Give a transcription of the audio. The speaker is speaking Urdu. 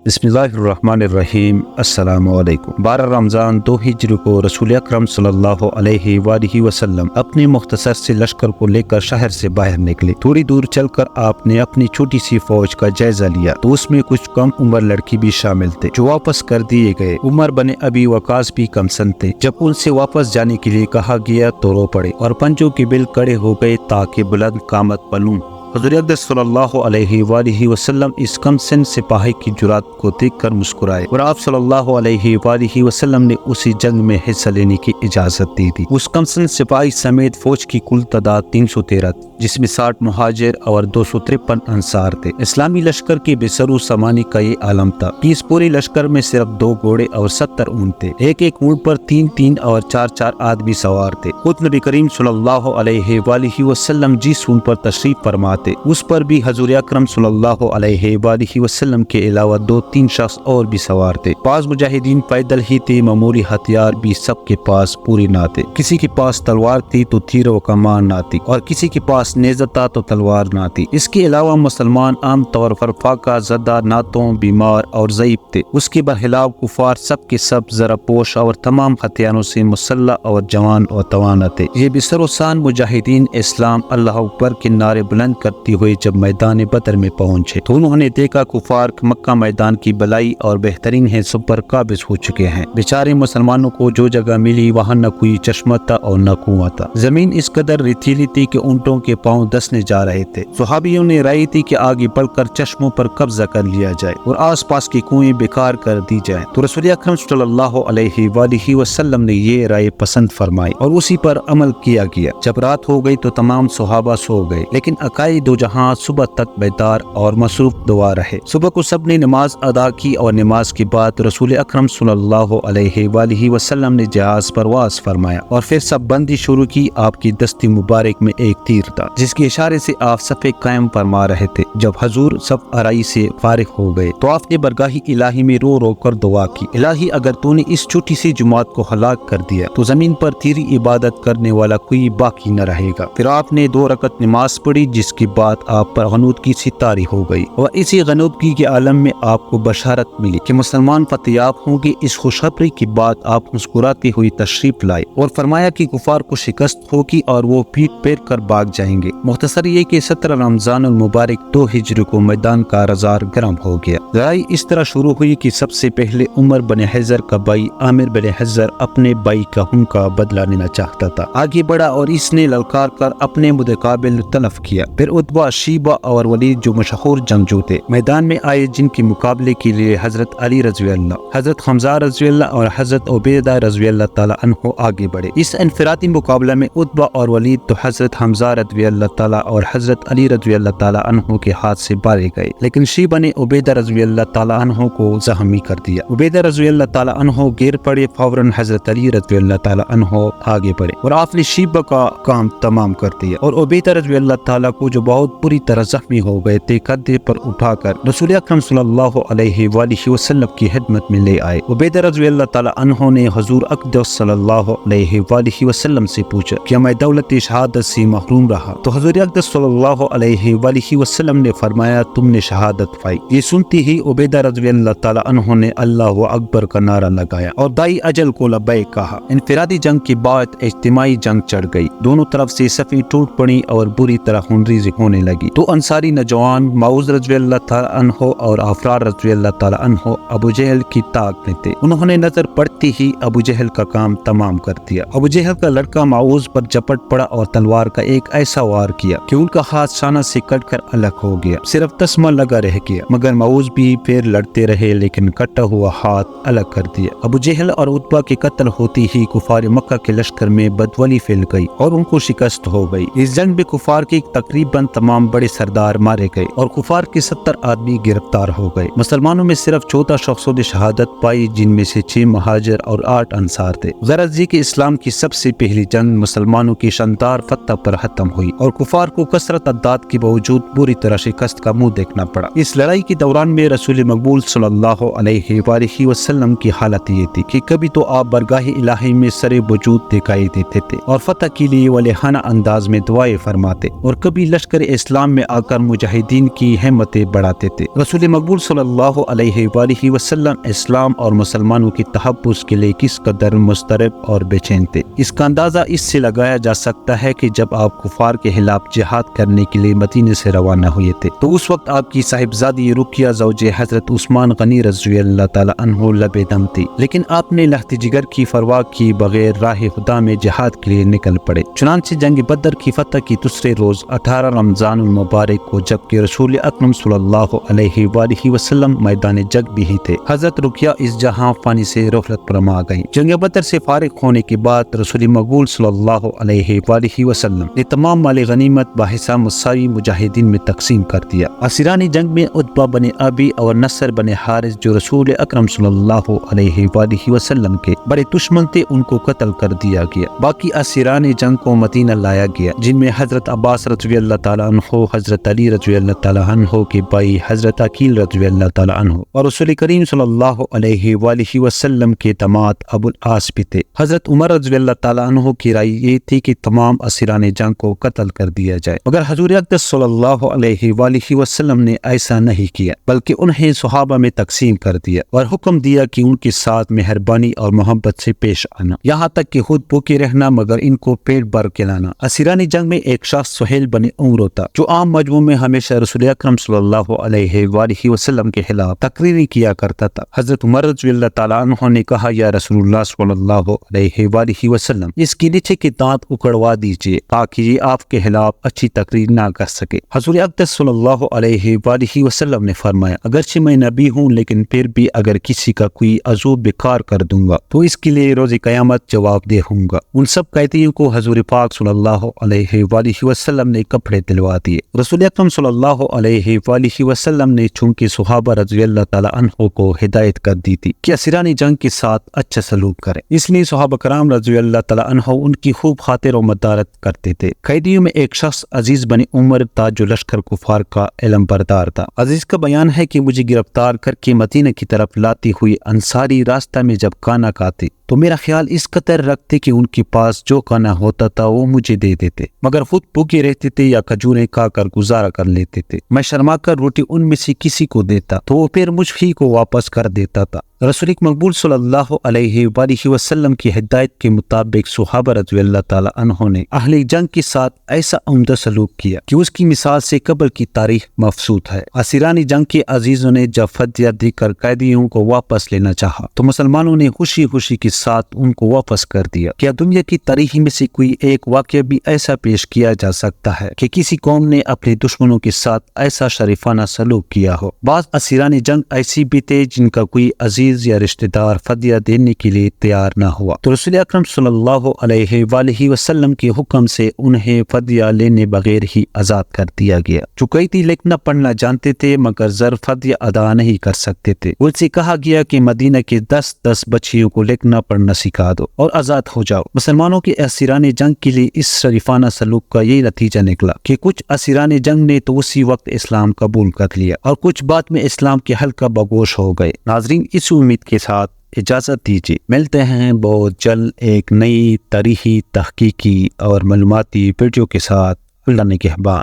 بسم اللہ الرحمن الرحیم۔ السلام علیکم۔ 12 رمضان 2 ہجری کو رسول اکرم صلی اللہ علیہ وآلہ وسلم اپنے مختصر سے لشکر کو لے کر شہر سے باہر نکلے۔ تھوڑی دور چل کر آپ نے اپنی چھوٹی سی فوج کا جائزہ لیا تو اس میں کچھ کم عمر لڑکی بھی شامل تھے جو واپس کر دیے گئے۔ عمر بن ابی وقاص بھی کم سن تھے۔ جب ان سے واپس جانے کے لیے کہا گیا تو رو پڑے اور پنجوں کے بل کڑے ہو گئے تاکہ بلند قامت بنوں۔ حضور اقدس صلی اللہ علیہ وآلہ وسلم اس کم سن سپاہی کی جرات کو دیکھ کر مسکرائے اور آپ صلی اللہ علیہ وآلہ وسلم نے اسی جنگ میں حصہ لینے کی اجازت دی تھی۔ اس کم سن سپاہی سمیت فوج کی کل تعداد 313 جس میں 60 مہاجر اور 253 انصار تھے۔ اسلامی لشکر کی بسر و سمانی کا یہ عالم تھا کہ اس پورے لشکر میں صرف 2 گھوڑے اور 70 اونٹ تھے۔ ایک اونٹ پر 3 اور 4 آدمی سوار تھے۔ خود نبی کریم صلی اللہ علیہ وآلہ وسلم جس اونٹ پر تشریف فرما اس پر بھی حضور اکرم صلی اللہ علیہ وآلہ وسلم کے علاوہ 2-3 شخص اور بھی سوار تھے۔ بعض مجاہدین پیدل ہی تھے، معمولی ہتھیار بھی سب کے پاس پوری نہ تھے۔ کسی کے پاس تلوار تھی تو تیر و کمان نہ تھی اور کسی کے پاس نیزہ تھا تو تلوار نہ تھی۔ اس کے علاوہ مسلمان عام طور پر فاقہ زدہ، ناتوں، بیمار اور ضعیف تھے۔ اس کے برخلاف کفار سب کے سب زرہ پوش اور تمام ہتھیاروں سے مسلح اور جوان اور توانا تھے۔ یہ بسر و سان مجاہدین اسلام اللہ اکبر کے نعرے بلند کرتے ہوئے جب میدان بدر میں پہنچے تو انہوں نے دیکھا کفار مکہ میدان کی بلائی اور بہترین حصوں پر قابض ہو چکے ہیں۔ بیچارے مسلمانوں کو جو جگہ ملی وہاں نہ کوئی چشمہ تھا اور نہ کنواں تھا۔ زمین اس قدر ریتیلی تھی کہ اونٹوں کے پاؤں دسنے جا رہے تھے۔ صحابیوں نے رائے تھی کہ آگے بڑھ کر چشموں پر قبضہ کر لیا جائے اور آس پاس کی کنویں بیکار کر دی جائیں، تو رسول اکرم صلی اللہ علیہ وآلہ وسلم نے یہ رائے پسند فرمائی اور اسی پر عمل کیا گیا۔ جب رات ہو گئی تو تمام صحابہ سو گئے، لیکن عقائد دو جہاں صبح تک بیدار اور مصروف دعا رہے۔ صبح کو سب نے نماز ادا کی اور نماز کے بعد رسول اکرم صلی اللہ علیہ وآلہ وسلم نے جہاز پرواز فرمایا اور پھر سب بندی شروع کی۔ آپ کی دستی مبارک میں ایک تیر تھا جس کے اشارے سے آپ صفے قائم فرما رہے تھے۔ جب حضور صف آرائی سے فارغ ہو گئے تو آپ نے برگاہ الہی میں رو رو کر دعا کی، الہی اگر تو نے اس چھوٹی سی جماعت کو ہلاک کر دیا تو زمین پر تیری عبادت کرنے والا کوئی باقی نہ رہے گا۔ پھر آپ نے 2 رکعت نماز پڑھی جس کے بعد آپ پر غنودگی سی طاری ہو گئی اور اسی غنودگی کے عالم میں آپ کو بشارت ملی کہ مسلمان فتح یاب ہوں گے۔ اس خوشخبری کے بعد آپ مسکراتے ہوئے تشریف لائے اور فرمایا کہ کفار کو شکست ہوگی اور وہ پیٹ پھیر کر بھاگ جائیں گے۔ مختصر یہ کہ 17 رمضان المبارک 2 ہجری کو میدان کا رزار گرم ہو گیا۔ لڑائی اس طرح شروع ہوئی کہ سب سے پہلے عمر بن حضر کا بھائی عامر بن حضر اپنے بھائی کا خون کا بدلہ لینا چاہتا تھا، آگے بڑھا اور اس نے للکار کر اپنے متقابل تلف کیا۔ پھر عتبہ، شیبہ اور ولید جو مشہور جنگجو تھے میدان میں آئے، جن کے مقابلے کے لیے حضرت علی رضی اللہ، حضرت حمزہ رضی اللہ اور حضرت عبیدہ رضی اللہ تعالی عنہ آگے بڑھے۔ اس انفرادی مقابلہ میں عتبہ اور ولید تو حضرت حمزہ رضی اللہ تعالی اور حضرت علی رضی اللہ تعالی عنہ کے ہاتھ سے مارے گئے، لیکن شیبہ نے عبیدہ رضی اللہ تعالی عنہ کو زخمی کر دیا۔ عبیدہ رضی اللہ تعالی عنہ گر پڑے، فوراً حضرت علی رضی اللہ تعالی عنہ آگے بڑھے اور آپ نے شیبہ کا کام تمام کر دیا اور عبیدہ رضی اللہ تعالی کو جو بہت بری طرح زخمی ہو گئے تھے کندھے پر اٹھا کر رسول اکرم صلی اللہ علیہ وآلہ وسلم کی خدمت میں لے آئے۔ عبیدہ رضی اللہ تعالی عنہ نے حضور اقدس صلی اللہ علیہ وآلہ وسلم سے پوچھا کہ میں دولت شہادت سے محروم رہا، تو حضور اقدس صلی اللہ علیہ وآلہ وسلم نے فرمایا تم نے شہادت پائی۔ یہ سنتی ہی عبیدہ رضی اللہ تعالی عنہ نے اللہ اکبر کا نعرہ لگایا اور دائی اجل کو لبیک کہا۔ انفرادی جنگ کے بعد اجتماعی جنگ چڑھ گئی، دونوں طرف سے صفیں ٹوٹ پڑی اور بری طرح خونریزی ہونے لگی۔ تو انصاری نوجوان معوذ رضی اللہ تعالی عنہ اور افرار رضی اللہ تعالی عنہ ابو جہل کی طاق میں تھے، انہوں نے نظر پڑتی ہی ابو جہل کا کام تمام کر دیا۔ ابو جہل کا لڑکا معوذ پر جپٹ پڑا اور تلوار کا ایک ایسا وار کیا کہ ان کا ہاتھ شانہ سے کٹ کر الگ ہو گیا، صرف تسمہ لگا رہ گیا، مگر معوذ بھی پھر لڑتے رہے لیکن کٹا ہوا ہاتھ الگ کر دیا۔ ابو جہل اور عتبہ کے قتل ہوتی ہی کفار مکہ کے لشکر میں بدولی پھیل گئی اور ان کو شکست ہو گئی۔ اس جنگ میں کفار کے تقریباً تمام بڑے سردار مارے گئے اور کفار کے 70 آدمی گرفتار ہو گئے۔ مسلمانوں میں صرف 14 شخصوں نے شہادت پائی، جن میں سے 6 مہاجر اور 8 انصار تھے۔ غرض یہ کہ اسلام کی سب سے پہلی جنگ مسلمانوں کی شاندار فتح پر ختم ہوئی اور کفار کو کثرت اعداد کے باوجود بری طرح شکست کا منہ دیکھنا پڑا۔ اس لڑائی کے دوران میں رسول مقبول صلی اللہ علیہ وآلہ وسلم کی حالت یہ تھی کہ کبھی تو آپ برگاہ الہی میں سر وجود دکھائی دیتے تھے اور فتح کے لیے ولیحانہ انداز میں دعائیں فرماتے اور کبھی لشکر لشکر اسلام میں آ کر مجاہدین کی ہمتیں بڑھاتے تھے۔ رسول مقبول صلی اللہ علیہ وآلہ وسلم اسلام اور مسلمانوں کی تحفظ کے لیے کس قدر مضطرب اور بے چین تھے، اس کا اندازہ اس سے لگایا جا سکتا ہے کہ جب آپ کفار کے خلاف جہاد کرنے کے لیے مدینے سے روانہ ہوئے تھے تو اس وقت آپ کی صاحبزادی رقیہ زوج حضرت عثمان غنی رضی اللہ تعالی عنہ لبے دم تھی، لیکن آپ نے لخت جگر کی پرواہ کی بغیر راہ خدا میں جہاد کے لیے نکل پڑے۔ چنانچہ جنگ بدر کی فتح کی دوسرے روز 18 رمضان المبارک کو، جبکہ رسول اکرم صلی اللہ علیہ وآلہ وسلم میدان جنگ بھی ہی تھے، حضرت رقیہ اس جہاں فانی سے رحلت فرما گئی۔ جنگ بدر سے فارغ ہونے کے بعد رسول مقبول صلی اللہ علیہ وآلہ وسلم نے تمام مال غنیمت بحساب مساوی مجاہدین میں تقسیم کر دیا۔ اسیران جنگ میں عتبہ بن ابی اور نصر بن حارث جو رسول اکرم صلی اللہ علیہ وآلہ وسلم کے بڑے دشمن تھے، ان کو قتل کر دیا گیا۔ باقی اسیران جنگ کو مدینہ لایا گیا، جن میں حضرت عباس رضی اللہ تعالیٰ عنہ، حضرت علی رضی اللہ تعالیٰ عنہ کے بھائی حضرت عقیل رضی اللہ تعالیٰ عنہ اور رسول کریم صلی اللہ علیہ وآلہ وسلم کے داماد ابو العاص بھی تھے۔ حضرت عمر رضی اللہ تعالیٰ عنہ کی رائے یہ تھی کہ تمام اسیران جنگ کو قتل کر دیا جائے، مگر حضور اقدس صلی اللہ علیہ وآلہ وسلم نے ایسا نہیں کیا، بلکہ انہیں صحابہ میں تقسیم کر دیا اور حکم دیا کہ ان کے ساتھ مہربانی اور محبت سے پیش آنا، یہاں تک کہ خود بھوکے رہنا مگر ان کو پیٹ بھر کے لانا۔ اسیران جنگ میں ایک شخص سہیل بن عمرو تھا، جو عام مجموع میں ہمیشہ رسول اکرم صلی اللہ علیہ وآلہ وسلم کے خلاف تقریری کیا کرتا تھا۔ حضرت عمر رضی اللہ تعالیٰ عنہ نے کہا، یا رسول اللہ صلی اللہ علیہ وآلہ وسلم، اس کے نیچے کے دانت اکڑوا دیجیے تاکہ یہ آپ کے خلاف اچھی تقریر نہ کر سکے۔ حضور اقدس صلی اللہ علیہ وآلہ وسلم نے فرمایا، اگرچہ میں نبی ہوں لیکن پھر بھی اگر کسی کا کوئی عضو بیکار کر دوں گا تو اس کے لیے روز قیامت جواب دہ ہوں گا۔ ان سب قیدیوں کو حضور پاک صلی اللہ علیہ وآلہ وسلم نے کپڑے دلوا دیے۔ رسول اکرم صلی اللہ علیہ وآلہ وسلم نے چونکہ صحابہ رضی اللہ تعالیٰ عنہ کو ہدایت کر دی تھی کہ اسیران جنگ کے ساتھ اچھا سلوک کریں، اس لیے صحابہ کرام رضی اللہ تعالیٰ عنہ ان کی خوب خاطر و مدارت کرتے تھے۔ قیدیوں میں ایک شخص عزیز بن عمر تھا جو لشکر کفار کا علم بردار تھا۔ عزیز کا بیان ہے کہ مجھے گرفتار کر کے مدینہ کی طرف لاتی ہوئی انصاری راستہ میں جب کھانا کھاتے تو میرا خیال اس قدر رکھتے کہ ان کے پاس جو کھانا ہوتا تھا وہ مجھے دے دیتے، مگر خود بھوکے رہتے تھے یا کھجوریں کھا کر گزارا کر لیتے تھے۔ میں شرما کر روٹی ان میں سے کسی کو دیتا تو وہ پھر مجھ ہی کو واپس کر دیتا تھا۔ رسول مقبول صلی اللہ علیہ وآلہ وسلم کی ہدایت کے مطابق صحابہ رضی اللہ تعالیٰ عنہ نے اہل جنگ کے ساتھ ایسا عمدہ سلوک کیا کہ اس کی مثال سے قبل کی تاریخ مفسود ہے۔ اسیران جنگ کے عزیزوں نے جب فدیہ دے کر قیدیوں کو واپس لینا چاہا تو مسلمانوں نے خوشی خوشی کے ساتھ ان کو واپس کر دیا۔ کیا دنیا کی تاریخ میں سے کوئی ایک واقعہ بھی ایسا پیش کیا جا سکتا ہے کہ کسی قوم نے اپنے دشمنوں کے ساتھ ایسا شریفانہ سلوک کیا ہو؟ بعض اسیران جنگ ایسی بھی تھے جن کا کوئی عزیز یا رشتہ دار فدیہ دینے کے لیے تیار نہ ہوا تو رسول اکرم صلی اللہ علیہ وآلہ وسلم کے حکم سے انہیں فدیہ لینے بغیر ہی آزاد کر دیا گیا۔ جو قیدی لکھنا پڑھنا جانتے تھے مگر زر فدیہ ادا نہیں کر سکتے تھے، ان سے کہا گیا کہ مدینہ کے 10 بچیوں کو لکھنا پڑھنا سکھا دو اور آزاد ہو جاؤ۔ مسلمانوں کے اسیران جنگ کے لیے اس شریفانہ سلوک کا یہ نتیجہ نکلا کہ کچھ اسیران جنگ نے تو اسی وقت اسلام قبول کر لیا اور کچھ بعد میں اسلام کے حلقہ بگوش ہو گئے۔ ناظرین، اس امید کے ساتھ اجازت دیجیے، ملتے ہیں بہت جلد ایک نئی تاریخی، تحقیقی اور معلوماتی ویڈیو کے ساتھ۔ اللہ نگہبان۔